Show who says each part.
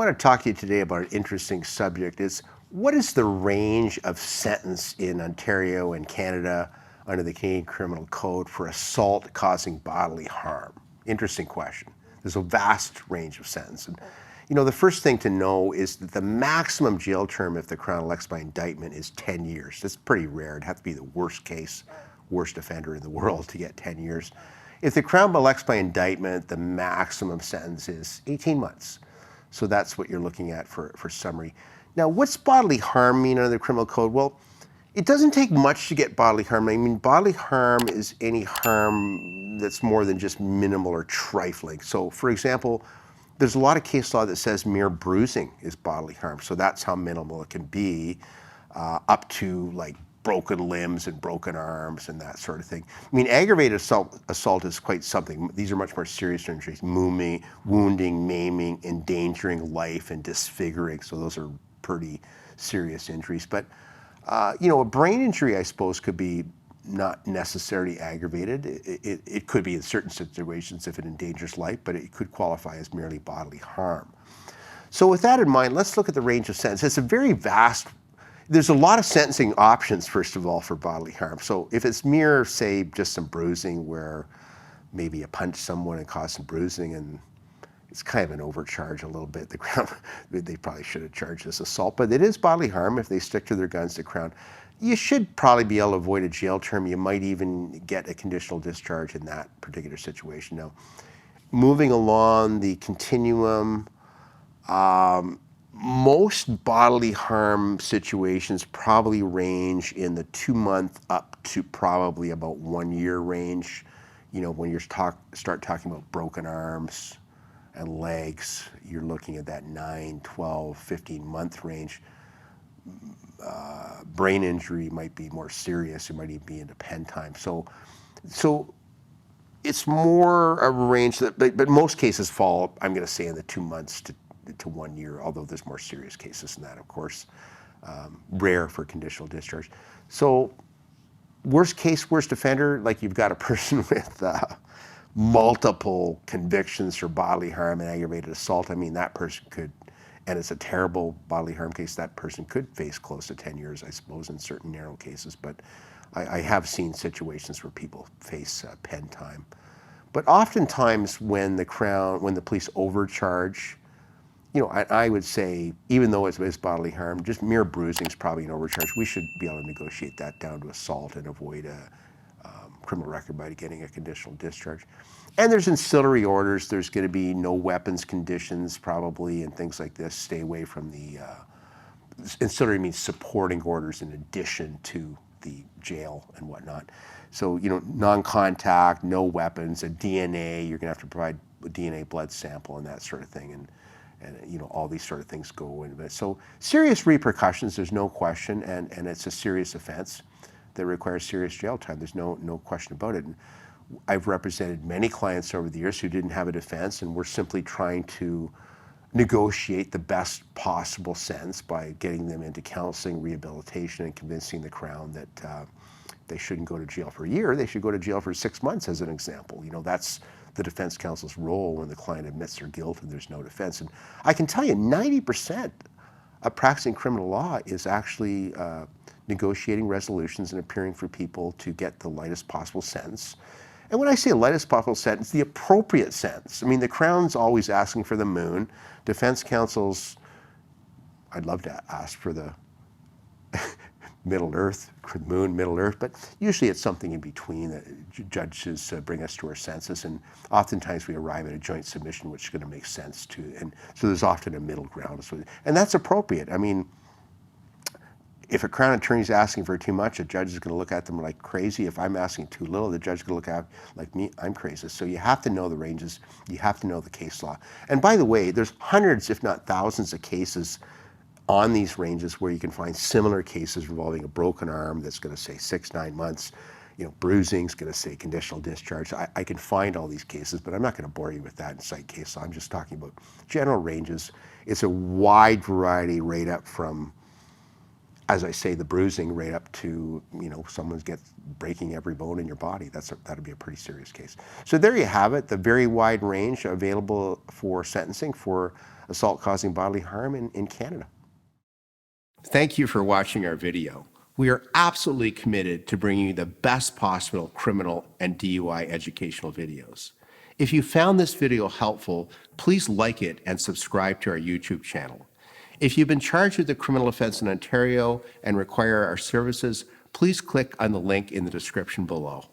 Speaker 1: want to talk to you today about an interesting subject. Is what is the range of sentence in Ontario and Canada under the Canadian Criminal Code for assault causing bodily harm? Interesting question. There's a vast range of sentence. And, the first thing to know is that the maximum jail term if the Crown elects by indictment is 10 years. That's pretty rare. It'd have to be the worst case, worst offender in the world to get 10 years. If the Crown elects by indictment, the maximum sentence is 18 months. So that's what you're looking at for summary. Now, what's bodily harm mean under the criminal code? Well, it doesn't take much to get bodily harm. I mean, bodily harm is any harm that's more than just minimal or trifling. So, for example, there's a lot of case law that says mere bruising is bodily harm. So that's how minimal it can be, up to like broken limbs and broken arms and that sort of thing. I mean, aggravated assault is quite something. These are much more serious injuries: wounding, maiming, endangering life, and disfiguring. So those are pretty serious injuries. But a brain injury, I suppose, could be not necessarily aggravated. It could be in certain situations if it endangers life, but it could qualify as merely bodily harm. So with that in mind, let's look at the range of sentence. It's a very vast. There's a lot of sentencing options, first of all, for bodily harm. So if it's mere, say, just some bruising where maybe you punch someone and cause some bruising, and it's kind of an overcharge a little bit. The Crown, they probably should have charged this assault, but it is bodily harm if they stick to their guns. The Crown, you should probably be able to avoid a jail term. You might even get a conditional discharge in that particular situation. Now, moving along the continuum, most bodily harm situations probably range in the 2-month up to probably about 1 year range. When you start talking about broken arms and legs, you're looking at that 9, 12, 15-month range. Brain injury might be more serious. It might even be into pen time. So it's more a range that, but most cases fall, I'm going to say, in the 2 months to 1 year, although there's more serious cases than that, of course. Rare for conditional discharge. So worst case, worst offender, like you've got a person with multiple convictions for bodily harm and aggravated assault. I mean, that person could, and it's a terrible bodily harm case, that person could face close to 10 years, I suppose, in certain narrow cases. But I have seen situations where people face pen time. But oftentimes when the police overcharge, I would say, even though it's bodily harm, just mere bruising is probably an overcharge. We should be able to negotiate that down to assault and avoid a criminal record by getting a conditional discharge. And there's ancillary orders. There's going to be no weapons conditions probably and things like this. Stay away from the ancillary means supporting orders in addition to the jail and whatnot. So, non-contact, no weapons, a DNA, you're going to have to provide a DNA blood sample and that sort of thing. And all these sort of things go into it. So serious repercussions, there's no question, and it's a serious offense that requires serious jail time. There's no question about it. And I've represented many clients over the years who didn't have a defense, and we're simply trying to negotiate the best possible sentence by getting them into counseling, rehabilitation, and convincing the Crown that they shouldn't go to jail for a year. They should go to jail for 6 months, as an example. That's the defense counsel's role when the client admits their guilt and there's no defense. And I can tell you 90% of practicing criminal law is actually negotiating resolutions and appearing for people to get the lightest possible sentence. And when I say lightest possible sentence, the appropriate sentence. I mean, the Crown's always asking for the moon. Defense counsel's, I'd love to ask for the Middle Earth, moon, Middle Earth, but usually it's something in between. Judges bring us to our senses, and oftentimes we arrive at a joint submission which is going to make sense too. And so there's often a middle ground, and that's appropriate. I mean, if a Crown attorney's asking for too much, a judge is going to look at them like crazy. If I'm asking too little, the judge is going to look at like me, I'm crazy. So you have to know the ranges, you have to know the case law. And by the way, there's hundreds, if not thousands, of cases on these ranges where you can find similar cases involving a broken arm that's going to say 6-9 months, bruising is going to say conditional discharge. I can find all these cases, but I'm not going to bore you with that and cite case law. I'm just talking about general ranges. It's a wide variety right up from as I say, the bruising right up to, someone gets breaking every bone in your body. That'd be a pretty serious case. So there you have it, the very wide range available for sentencing for assault causing bodily harm in Canada. Thank you for watching our video. We are absolutely committed to bringing you the best possible criminal and DUI educational videos. If you found this video helpful, please like it and subscribe to our YouTube channel. If you've been charged with a criminal offense in Ontario and require our services, please click on the link in the description below.